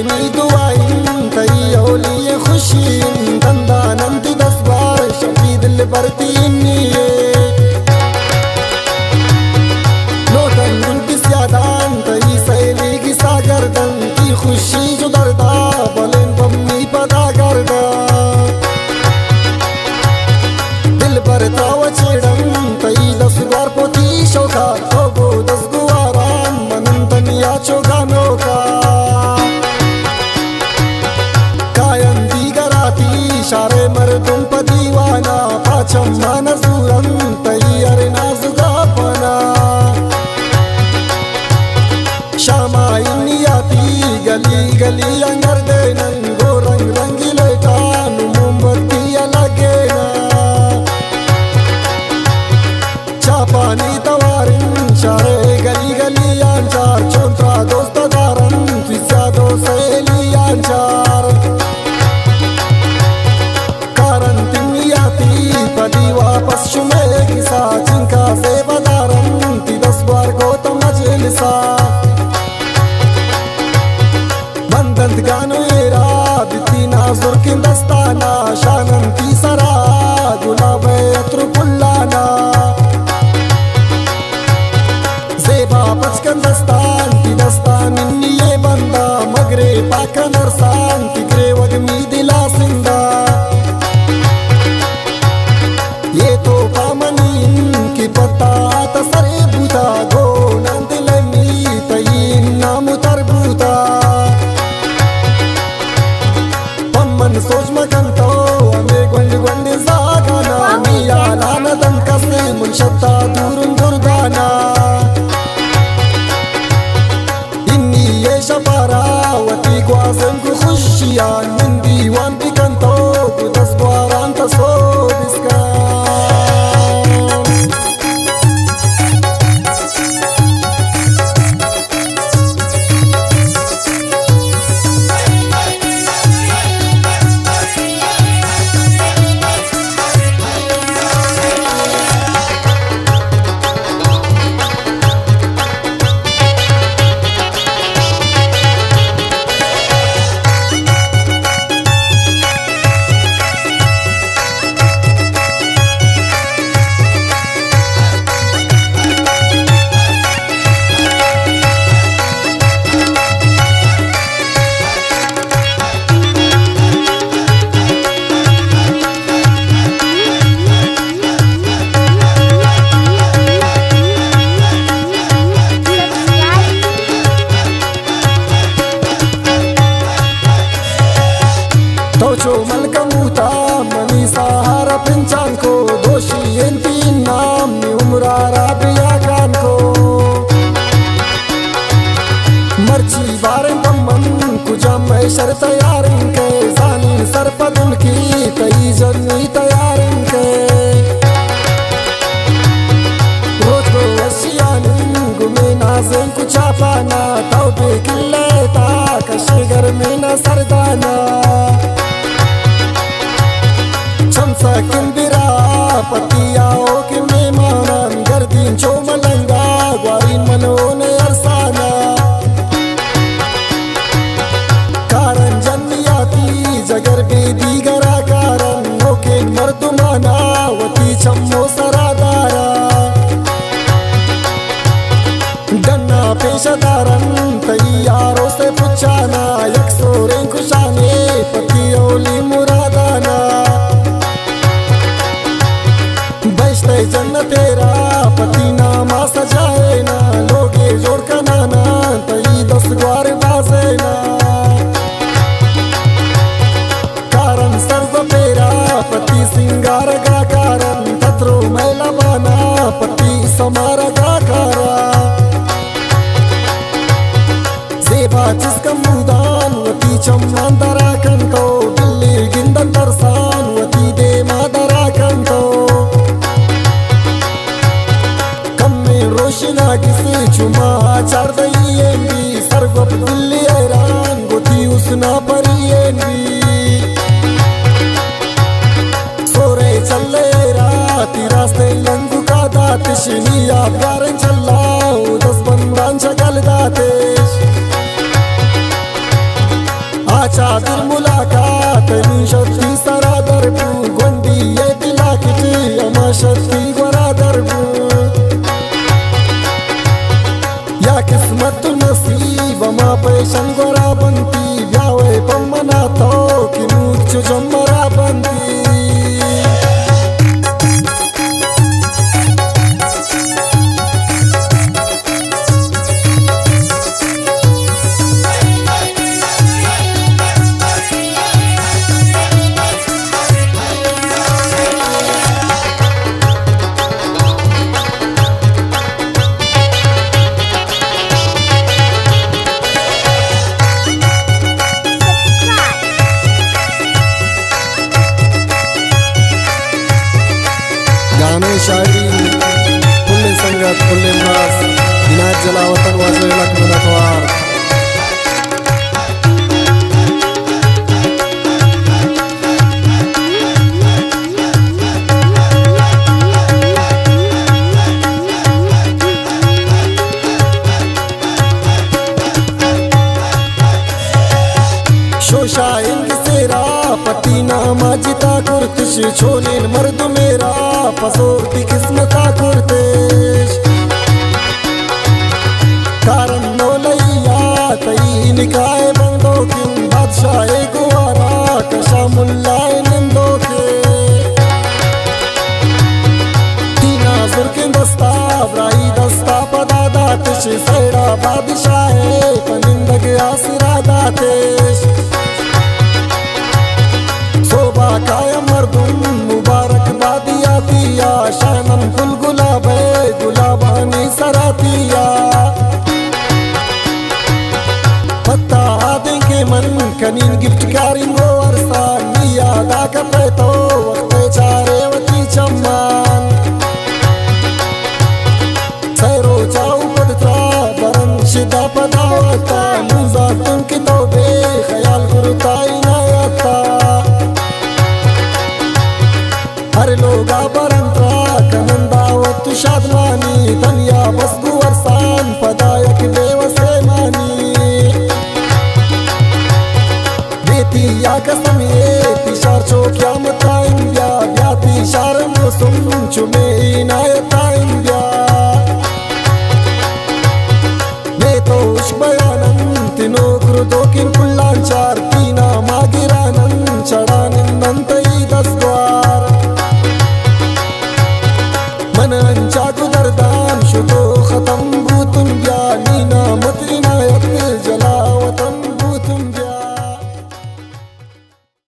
मी दुआइन तई औली खुशी दंदा नंद 10 बार शफी दिल भरती निये लोटन उनकी स्यादान तई सैली की सागरदन की खुशी जो दर्दा बलेन बम्मी पदा गर्दा दिल भरता वचेड़न तई 10 बार पोती शोका तो 10 गुआरान मनन तनिया चोगा नोका शारे मर्दुम पर दीवाना पाचम्मा नजूरन तैयार नाजुगा पना शामा इनियाती गली गली अंगर देनन गो रंग रंगी लेटान मोमबत्ती लगे ना चापानी तवारिन शारे गली गली अंचार चोंत्रा दोस्त दारन फिजा दो सहेली अंचार पदी वापस शुमे किसा जिनका से बदारन ती 10 बार गौतम मजलिसा बंदंत गानो एरा बिती नाजुर की दस्ताना शानंती सरा गुलाब अत्र पुल्लाना जेबा पचकन दस्तान ती दस्तान ये बंदा मगरे पाका नरसान तिगरे वगमी दिला सिंदा ये तो पामनी की पत्ता तसरे बूता गो नंदलमी तई नाम तरबूता पम्मन सोच मगंतो हमें गुंड गुंड जागाना मिया लाना दम कसे मुनशता दूरुन दुर्गाना इन्नी ये शपारावती ग्वाजन को खुशियां min दीवान की कंतो 10 बारान तसो इसका जो मलकमूता मनी सहारा पिंचान को दोषी एंती नाम उमरा राबिया खान को मर्ची बारें बम्मन कुजा मैं शर तैयार के जानी सरपद उनकी कई जन्नी तैयार के रोज को वशियान गुमे नाज़ें कुछ पाना तो बेकिल्ले ता कशगर में न सरदाना शमसाकिन बिरा पतियाओ के मेहमानान गर्दीन चो मलंगा ग्वारीन मनोने अरसाना कारण जन्नियाती जगर बेदी गरा कारण होके मर्दुमाना वती चम्मो सरादारा डन्ना पेशदारन तैयारों से पुछाना यकसोरें खुशाने पतियोली मुरादाना जन्न तेरा पति नामा सजाए ना लोगे जोड़ का नाना तई 10 ग्वार बाजे ना कारण सर्व पेरा पति सिंगार गा कारण तत्रो मैला बाना पति समारा गा कारा जेबा जिसका मुदान वती चम्मान दरा कंतो दिल्ली गिंदन तरसान वती दे मादरा कंतो रोशना किसी चुमा चार दई सर्व दिल्ली हैरान गोती उसना परी सोरे चले राती रास्ते लंगू का दातिशनी आप गारन चलाओ 10 बंदान चगल दातिश चादर मुलाकात मी शक्ति सरा दरबू गोंदी ये दिला किटी अमा शक्ति गोरा दरबू या किस्मत नसीब अमा पैशन गोरा बनती ब्यावे पमना तो कि मुझ जमरा बनती गाणे शायरी फुल्ले संगत फुल्ले नास विनायक जलावतन वाजवे लखनतवार शोशा इंग सेरा पतीना माजिता कुर्तिश छोलेन मर्द मेरा पसोरती किस्मता कुर्तिश कारण नौलैया तई निकाय बंदो किन बादशाह गुवारा कशा मुल्लाए निंदो के तीना जुर्किन दस्ता ब्राई दस्ता पदा दातिश सैड़ा बादशाह पनिंदग आसरा दातिश काया मर्दुम मुबारक बादिया दिया शानन फुल गुलाब गुलाबानी सरातिया पत्ता आदे के मन कनीन गिफ्ट कारिंगो अरसा निया दा कपे तो वक्त चारे वती चम्मान सैरो चाऊ पदत्रा बरन शिदा पदावता मुजा तुम की तौबे ख्याल गुरुता इनायता हर लोगा बरंत्रा कनंदावत शादमानी तनिया बसगु वरसान पदायक देवसे मानी बेती या कसम ये तिशार चोक्या मता इंडिया ब्याती शार मौसम चुमे इनायता इंडिया मैं तो उश बयानन तिनो क्रुदो किन कुल्लांचार तीना मागिरानन चढ़ानिन्नंतई दस्वार मन अंचा गुदरदान शुतो खत्म भूतुन ब्या नीना मतरीना